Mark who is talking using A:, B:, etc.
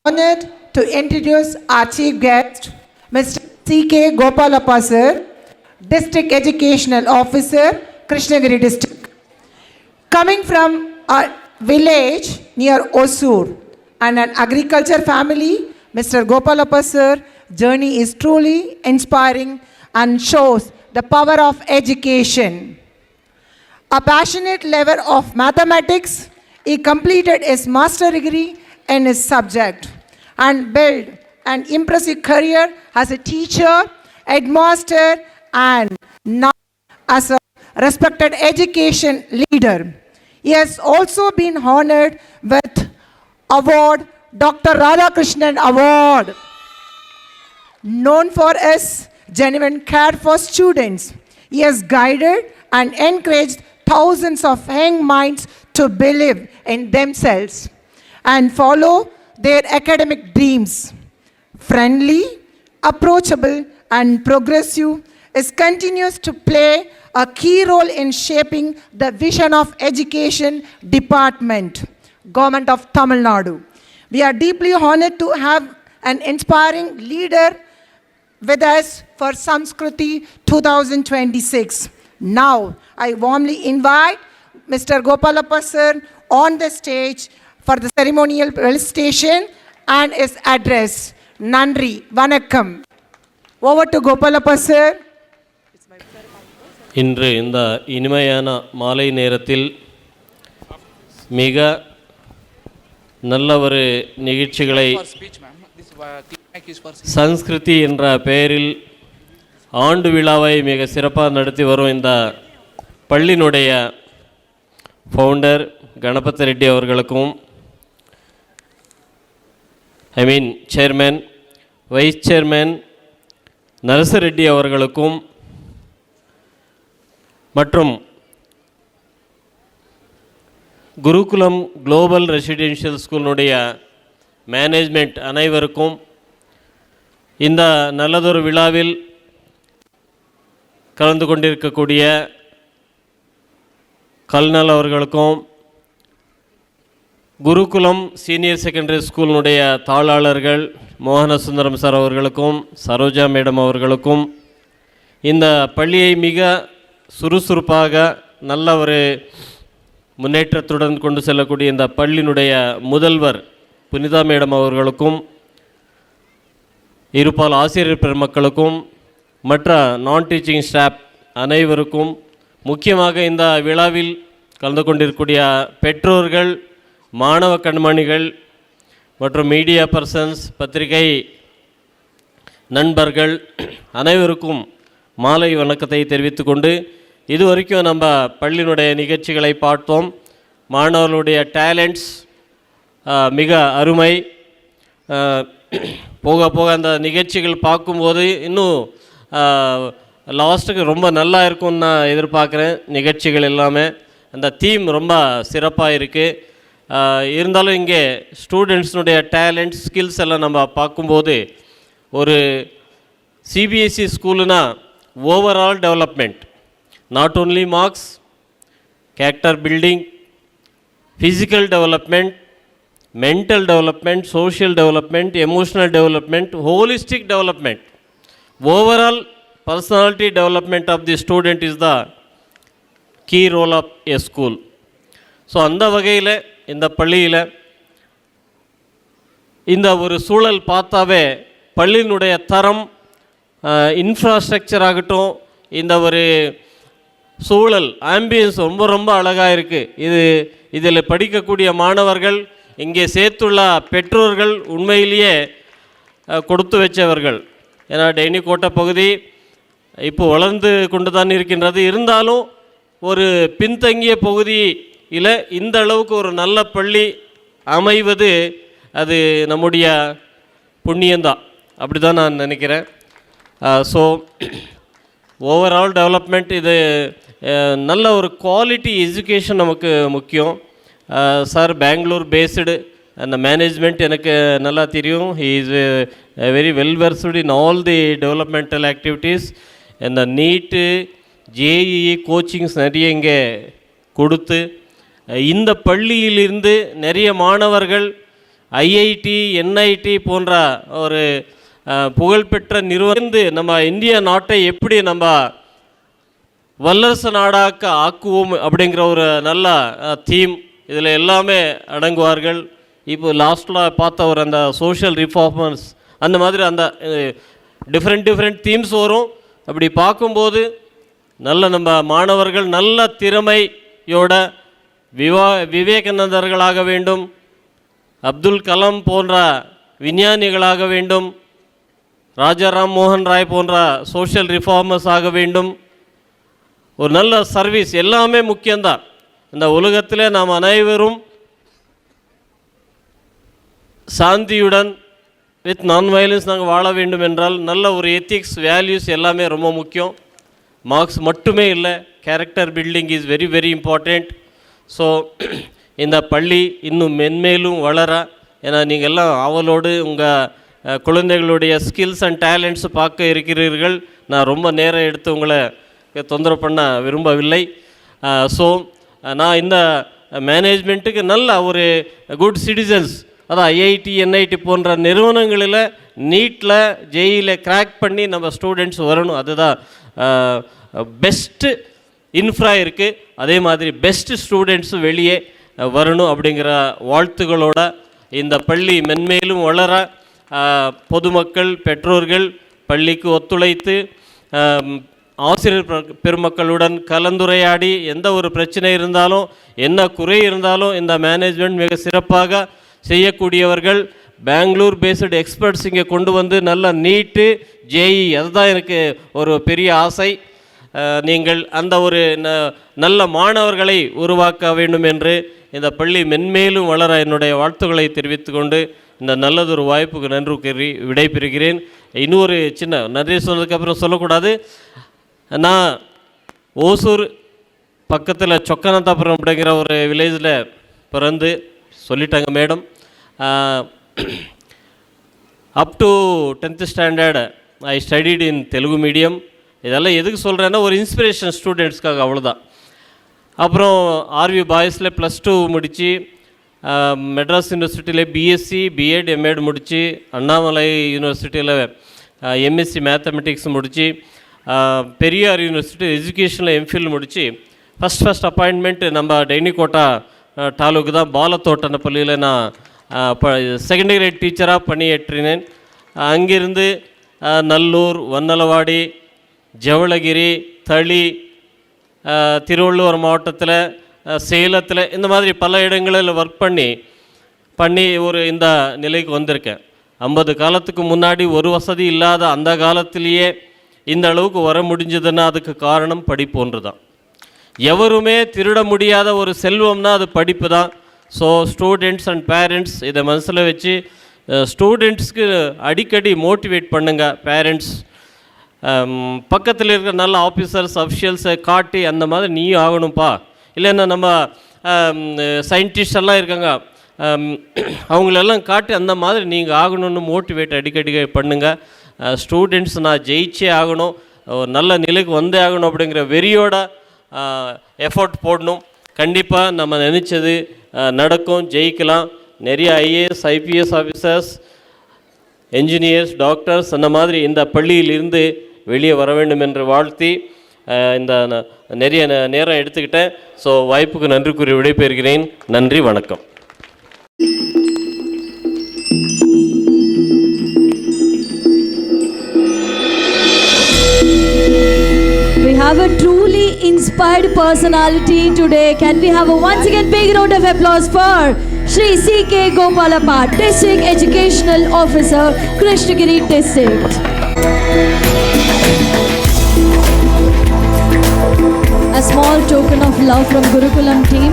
A: Honored to introduce our chief guest, Mr. C.K. Gopalappa sir, District Educational Officer, Krishnagiri District. Coming from a village near Osur and an agriculture family, Mr. Gopalappa sir journey is truly inspiring and shows the power of education. A passionate lover of mathematics, he completed his master degree in his subject and built an impressive career as a teacher, headmaster, and now as a respected education leader. He has also been honored with award Dr. Radhakrishnan Award, known for his genuine care for students. He has guided and encouraged thousands of young minds to believe in themselves and follow their academic dreams. Friendly, approachable, and progressive, it continues to play a key role in shaping the vision of Education Department, Government of Tamil Nadu. We are deeply honored to have an inspiring leader with us for Samskriti 2026. Now, I warmly invite Mr. Gopalappa sir on the stage for the ceremonial felicitation and his address. Nandri, Vanakkam. Over to Gopalappa sir.
B: இன்று இந்த இனிமையான மாலை நேரத்தில் மிக நல்ல ஒரு நிகழ்ச்சிகளை சன்ஸ்கிருதி என்ற பெயரில் ஆண்டு விழாவை மிக சிறப்பாக நடத்தி வரும் இந்த பள்ளியினுடைய ஃபவுண்டர் கணபதி ரெட்டி அவர்களுக்கும் சேர்மன் வைஸ் சேர்மன் நரசரெட்டி அவர்களுக்கும் மற்றும் குருகுலம் குளோபல் ரெசிடென்ஷியல் ஸ்கூலினுடைய மேனேஜ்மெண்ட் அனைவருக்கும் இந்த நல்லதொரு விழாவில் கலந்து கொண்டிருக்கக்கூடிய கல்நல் அவர்களுக்கும் குருகுலம் சீனியர் செகண்டரி ஸ்கூலினுடைய தாளாளர்கள் மோகனசுந்தரம் சார் அவர்களுக்கும் சரோஜா மேடம் அவர்களுக்கும் இந்த பள்ளியை மிக சுறுசுறுப்பாக நல்ல ஒரு முன்னேற்றத்துடன் கொண்டு செல்லக்கூடிய இந்த பள்ளியினுடைய முதல்வர் புனிதா மேடம் அவர்களுக்கும் இருபால் ஆசிரியர் பெருமக்களுக்கும் மற்ற நான் டீச்சிங் ஸ்டாஃப் அனைவருக்கும் முக்கியமாக இந்த விழாவில் கலந்து கொண்டிருக்கக்கூடிய பெற்றோர்கள், மாணவ கண்மணிகள் மற்றும் மீடியா பர்சன்ஸ், பத்திரிகை நண்பர்கள் அனைவருக்கும் மாலை வணக்கத்தை தெரிவித்துக்கொண்டு, இதுவரைக்கும் நம்ம பள்ளியினுடைய நிகழ்ச்சிகளை பார்த்தோம். மாணவர்களுடைய டேலண்ட்ஸ் மிக அருமை. போக போக அந்த நிகழ்ச்சிகள் பார்க்கும்போது இன்னும் லாஸ்ட்டுக்கு ரொம்ப நல்லா இருக்கும்னு நான் எதிர்பார்க்குறேன். நிகழ்ச்சிகள் எல்லாமே அந்த தீம் ரொம்ப சிறப்பாக இருக்குது. இருந்தாலும் இங்கே ஸ்டூடெண்ட்ஸினுடைய டேலண்ட் ஸ்கில்ஸ் எல்லாம் நம்ம பார்க்கும்போது ஒரு சிபிஎஸ்சி ஸ்கூலுனா overall development, not only marks, character building, physical development, mental development, social development, emotional development, holistic development, overall personality development of the student is the key role of a school. So அந்த வகையில் இந்த பள்ளியில் இந்த ஒரு சூழல் பார்த்தாவே பள்ளியினுடைய தரம், இன்ஃப்ராஸ்ட்ரக்சர் ஆகட்டும், இந்த ஒரு சூழல் ஆம்பியன்ஸ் ரொம்ப ரொம்ப அழகாக இருக்குது. இதில் படிக்கக்கூடிய மாணவர்கள், இங்கே சேர்த்துள்ள பெற்றோர்கள் உண்மையிலேயே கொடுத்து வச்சவர்கள். ஏன்னா டெய்னிக்கோட்டை பகுதி இப்போ வளர்ந்து கொண்டு தான் இருக்கின்றது. இருந்தாலும் ஒரு பின்தங்கிய பகுதியில் இந்த அளவுக்கு ஒரு நல்ல பள்ளி அமைவது அது நம்முடைய புண்ணியந்தான், அப்படி தான் நான் நினைக்கிறேன். ஸோ ஓவரால் டெவலப்மெண்ட், இது நல்ல ஒரு குவாலிட்டி எஜுகேஷன் நமக்கு முக்கியம். சார் பெங்களூர் பேஸ்டு அந்த மேனேஜ்மெண்ட் எனக்கு நல்லா தெரியும். He is very well versed in all the developmental activities. இந்த நீட்டு, ஜேஇஇ கோச்சிங்ஸ் நிறைய இங்கே கொடுத்து இந்த பள்ளியிலிருந்து நிறைய மாணவர்கள் ஐஐடி என்ஐடி போன்ற ஒரு புகழ்பெற்ற நிறுவனம் நம்ம இந்திய நாட்டை எப்படி நம்ம வல்லரசு நாடாக்க ஆக்குவோம் அப்படிங்கிற ஒரு நல்ல தீம் இதில் எல்லாமே அடங்குவார்கள். இப்போ லாஸ்ட்டில் பார்த்த ஒரு அந்த சோஷியல் ரிஃபார்மர்ஸ் அந்த மாதிரி அந்த டிஃப்ரெண்ட் தீம்ஸ் வரும். அப்படி பார்க்கும்போது நல்ல நம்ம மாணவர்கள் நல்ல திறமையோட விவேகானந்தர்களாக வேண்டும், அப்துல் கலாம் போன்ற விஞ்ஞானிகளாக வேண்டும், ராஜாராம் மோகன் ராய் போன்ற சோஷியல் ரிஃபார்மர்ஸ் ஆக வேண்டும். ஒரு நல்ல சர்வீஸ் எல்லாமே முக்கியம்தான். இந்த உலகத்தில் நாம் அனைவரும் சாந்தியுடன் வித் நான் வயலன்ஸ் நாங்கள் வாழ வேண்டும் என்றால் நல்ல ஒரு எத்திக்ஸ் வேல்யூஸ் எல்லாமே ரொம்ப முக்கியம். மார்க்ஸ் மட்டுமே இல்லை, character building is very very important. So இந்த பள்ளி இன்னும் மென்மேலும் வளர, ஏன்னா நீங்கள் எல்லாம் அவளோடு உங்கள் குழந்தைகளுடைய ஸ்கில்ஸ் அண்ட் டேலண்ட்ஸ் பார்க்க இருக்கிறீர்கள். நான் ரொம்ப நேரம் எடுத்து உங்களை தொந்தரவு பண்ண விரும்பவில்லை. ஸோ நான் இந்த மேனேஜ்மெண்ட்டுக்கு நல்ல ஒரு குட் சிட்டிசன்ஸ், அதான் ஐஐடி என்ஐடி போன்ற நிறுவனங்களில் நீட்டில் ஜேஇயில் கிராக் பண்ணி நம்ம ஸ்டூடெண்ட்ஸ் வரணும். அதுதான் பெஸ்ட்டு இன்ஃப்ரா இருக்குது. அதே மாதிரி பெஸ்ட்டு ஸ்டூடெண்ட்ஸும் வெளியே வரணும் அப்படிங்கிற வாழ்த்துக்களோட இந்த பள்ளி மென்மேலும் வளர பொதுமக்கள் பெற்றோர்கள் பள்ளிக்கு ஒத்துழைத்து ஆசிரியர் பெருமக்களுடன் கலந்துரையாடி எந்த ஒரு பிரச்சனை இருந்தாலும் என்ன குறை இருந்தாலும் இந்த மேனேஜ்மெண்ட் மிக சிறப்பாக செய்யக்கூடியவர்கள். பெங்களூர் பேஸ்டு எக்ஸ்பர்ட்ஸ் இங்கே கொண்டு வந்து நல்ல நீட்டு ஜேஇ, அதுதான் எனக்கு ஒரு பெரிய ஆசை. நீங்கள் அந்த ஒரு நல்ல மாணவர்களை உருவாக்க வேண்டும் என்று இந்த பள்ளி மென்மேலும் வளர என்னுடைய வாழ்த்துக்களை தெரிவித்துக்கொண்டு இந்த நல்லதொரு வாய்ப்புக்கு நன்றி கூறி விடைபெறுகிறேன். இன்னொரு சின்ன நன்றி சொன்னதுக்கப்புறம் சொல்லக்கூடாது. நான் ஓசூர் பக்கத்தில் சொக்கனந்தாபுரம் அப்படிங்கிற ஒரு வில்லேஜில் பிறந்து சொல்லிட்டாங்க madam. Up to 10th standard I studied in Telugu medium. இதெல்லாம் எதுக்கு சொல்கிறேன்னா ஒரு இன்ஸ்பிரேஷன் ஸ்டூடெண்ட்ஸ்க்காக, அவ்வளோதான். அப்புறம் ஆர்வி பாய்ஸில் +2 முடித்து மெட்ராஸ் யூனிவர்சிட்டியில் பிஎஸ்சி பிஎட் எம்எட் முடித்து அண்ணாமலை யூனிவர்சிட்டியில் எம்எஸ்சி மேத்தமெட்டிக்ஸ் முடித்து பெரியார் யூனிவர்சிட்டி எஜுகேஷனில் எம்ஃபில் முடித்து ஃபஸ்ட் அப்பாயின்மெண்ட் நம்ம டெய்னிகோட்டா தாலுக்கு தான் பாலத்தோட்டன பள்ளியில் நான் செகண்டரி கிரேட் டீச்சராக பணியேற்றினேன். அங்கிருந்து நல்லூர், வன்னலவாடி, ஜவளகிரி, தளி, திருவள்ளூர் மாவட்டத்தில், சேலத்தில், இந்த மாதிரி பல இடங்களில் ஒர்க் பண்ணி ஒரு இந்த நிலைக்கு வந்திருக்கேன். 50 காலத்துக்கு முன்னாடி ஒரு வசதி இல்லாத அந்த காலத்திலேயே இந்த அளவுக்கு வர முடிஞ்சதுன்னா அதுக்கு காரணம் படிப்பு ஒன்று தான். எவருமே திருட முடியாத ஒரு செல்வம்னா அது படிப்பு தான். ஸோ ஸ்டூடெண்ட்ஸ் அண்ட் பேரண்ட்ஸ் இதை மனசில் வச்சு ஸ்டூடெண்ட்ஸ்க்கு அடிக்கடி மோட்டிவேட் பண்ணுங்கள். பேரண்ட்ஸ் பக்கத்தில் இருக்கிற நல்ல ஆஃபீஸர்ஸ் அஃபிஷியல்ஸை காட்டி அந்த மாதிரி நீயும் ஆகணும்ப்பா, இல்லைன்னா நம்ம சயின்டிஸ்ட் எல்லாம் இருக்காங்க அவங்களெல்லாம் காட்டி அந்த மாதிரி நீங்கள் ஆகணும்னு மோட்டிவேட் அடிக்கடி பண்ணுங்கள். ஸ்டூடெண்ட்ஸ் நான் ஜெயிச்சே ஆகணும், ஒரு நல்ல நிலைக்கு வந்தே ஆகணும் அப்படிங்கிற வெறியோட எஃபோர்ட் போடணும். கண்டிப்பாக நம்ம நினச்சது நடக்கும், ஜெயிக்கலாம். நிறைய IAS IPS officers, engineers, doctors அந்த மாதிரி இந்த பள்ளியிலிருந்து வெளியே வர வேண்டும் என்று வாழ்த்தி இந்த நிறைய நேரம் எடுத்துக்கிட்டேன். ஸோ வாய்ப்புக்கு நன்றி கூறி விடைபெறுகிறேன். நன்றி, வணக்கம்.
C: We have a truly inspired personality today. Can we have a once again big round of applause for Shri C.K. Gopalappa, District Educational Officer, Krishnagiri District. A small token of love from Gurukulam team.